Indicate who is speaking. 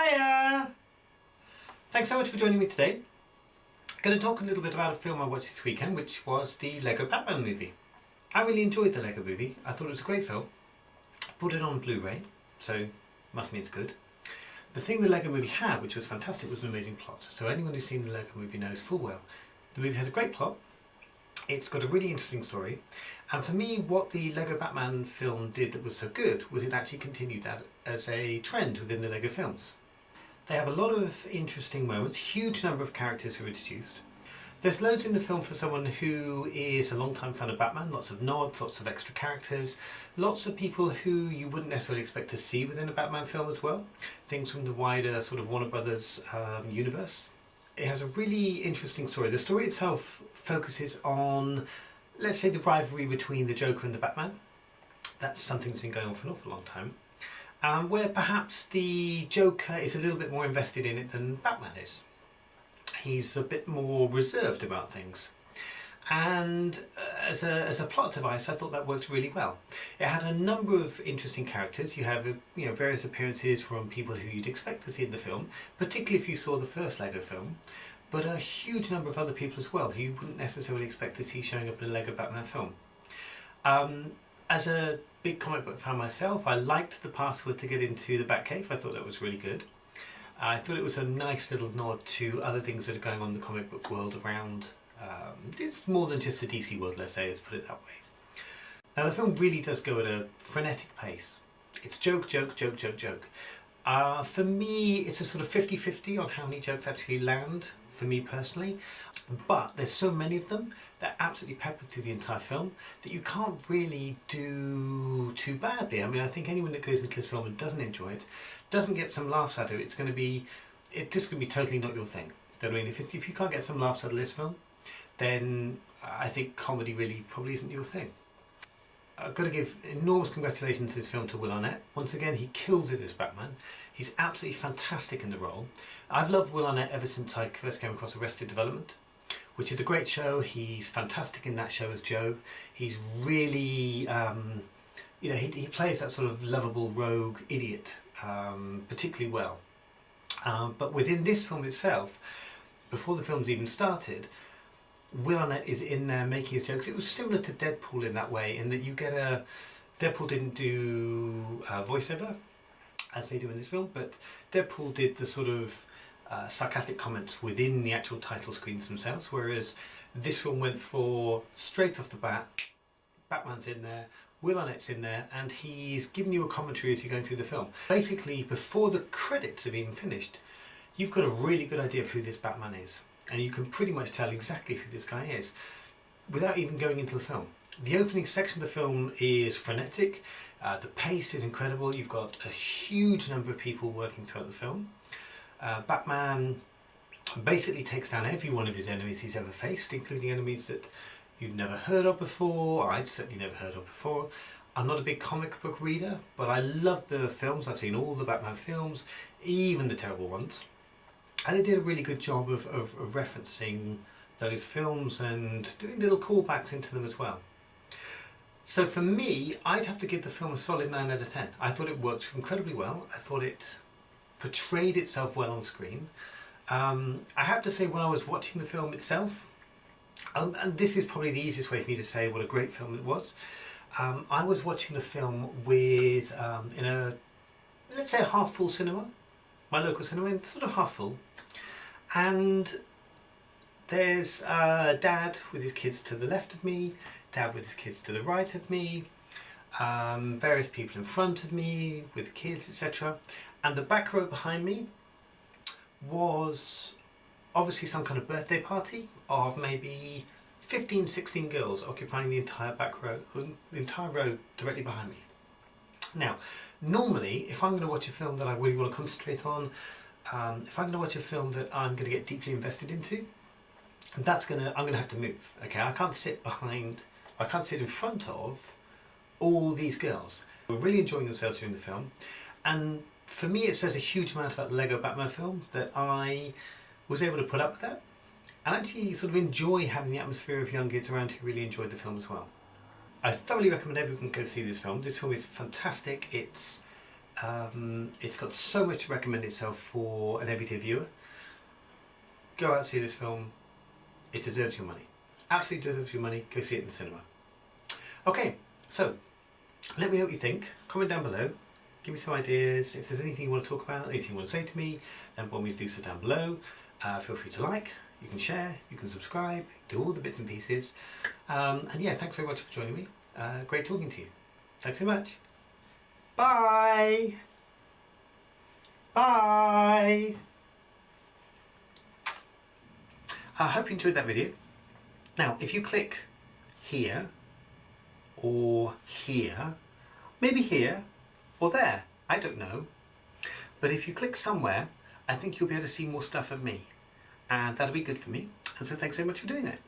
Speaker 1: Hiya! Thanks so much for joining me today. I'm going to talk a little bit about a film I watched this weekend, which was the Lego Batman movie. I really enjoyed the Lego movie. I thought it was a great film. Bought it on Blu-ray, so must mean it's good. The thing the Lego movie had, which was fantastic, was an amazing plot. So anyone who's seen the Lego movie knows full well the movie has a great plot. It's got a really interesting story, and for me what the Lego Batman film did that was so good was it actually continued that as a trend within the Lego films. They have a lot of interesting moments, huge number of characters who are introduced. There's loads in the film for someone who is a long-time fan of Batman, lots of nods, lots of extra characters, lots of people who you wouldn't necessarily expect to see within a Batman film as well, things from the wider sort of Warner Brothers universe. It has a really interesting story. The story itself focuses on, let's say, the rivalry between the Joker and the Batman. That's something that's been going on for an awful long time. Where perhaps the Joker is a little bit more invested in it than Batman is. He's a bit more reserved about things. And as a plot device, I thought that worked really well. It had a number of interesting characters. You have various appearances from people who you'd expect to see in the film, particularly if you saw the first Lego film, but a huge number of other people as well who you wouldn't necessarily expect to see showing up in a Lego Batman film. As a big comic book fan myself, I liked the password to get into the Batcave. I thought that was really good. I thought it was a nice little nod to other things that are going on in the comic book world around. It's more than just a DC world, let's say, let's put it that way. Now the film really does go at a frenetic pace. It's joke, joke, joke, joke, joke. For me, it's a sort of 50-50 on how many jokes actually land, for me personally. But there's so many of them, they're absolutely peppered through the entire film, that you can't really do too badly. I mean, I think anyone that goes into this film and doesn't enjoy it, doesn't get some laughs out of it, it's just going to be totally not your thing. I mean, if you can't get some laughs out of this film, then I think comedy really probably isn't your thing. I've got to give enormous congratulations to this film to Will Arnett. Once again, he kills it as Batman. He's absolutely fantastic in the role. I've loved Will Arnett ever since I first came across Arrested Development, which is a great show. He's fantastic in that show as Job. He's really, he plays that sort of lovable rogue idiot particularly well. But within this film itself, before the film's even started, Will Arnett is in there making his jokes. It was similar to Deadpool in that way, in that you get Deadpool didn't do voiceover as they do in this film, but Deadpool did the sort of sarcastic comments within the actual title screens themselves, whereas this film went for straight off the bat, Batman's in there, Will Arnett's in there, and he's giving you a commentary as you're going through the film. Basically, before the credits have even finished, you've got a really good idea of who this Batman is. And you can pretty much tell exactly who this guy is without even going into the film. The opening section of the film is frenetic, the pace is incredible, you've got a huge number of people working throughout the film. Batman basically takes down every one of his enemies he's ever faced, including enemies that you've never heard of before, or I'd certainly never heard of before. I'm not a big comic book reader, but I love the films. I've seen all the Batman films, even the terrible ones. And it did a really good job of referencing those films and doing little callbacks into them as well. So for me, I'd have to give the film a solid 9 out of 10. I thought it worked incredibly well. I thought it portrayed itself well on screen. I have to say, when I was watching the film itself, and this is probably the easiest way for me to say what a great film it was, I was watching the film with, in a, let's say, a half-full cinema. My local cinema, sort of half full, and there's Dad with his kids to the left of me, Dad with his kids to the right of me, various people in front of me with kids, etc. And the back row behind me was obviously some kind of birthday party of maybe 15, 16 girls occupying the entire back row, the entire row directly behind me. Now, normally, if I'm going to watch a film that I really want to concentrate on, if I'm going to watch a film that I'm going to get deeply invested into, I'm going to have to move. Okay, I can't sit in front of all these girls. We're really enjoying themselves during the film, and for me, it says a huge amount about the Lego Batman film that I was able to put up with that, and actually sort of enjoy having the atmosphere of young kids around who really enjoyed the film as well. I thoroughly recommend everyone go see this film. This film is fantastic. It's It's got so much to recommend itself for an everyday viewer. Go out and see this film. It deserves your money. Absolutely deserves your money. Go see it in the cinema. Okay, so let me know what you think. Comment down below. Give me some ideas. If there's anything you want to talk about, anything you want to say to me, then by all means do so down below. Feel free to like, you can share, you can subscribe, do all the bits and pieces. And yeah, thanks very much for joining me. Great talking to you. Thanks so much. Bye! Bye! I hope you enjoyed that video. Now, if you click here, or here, maybe here, or there, I don't know. But if you click somewhere, I think you'll be able to see more stuff of me. And that'll be good for me. And so thanks so much for doing that.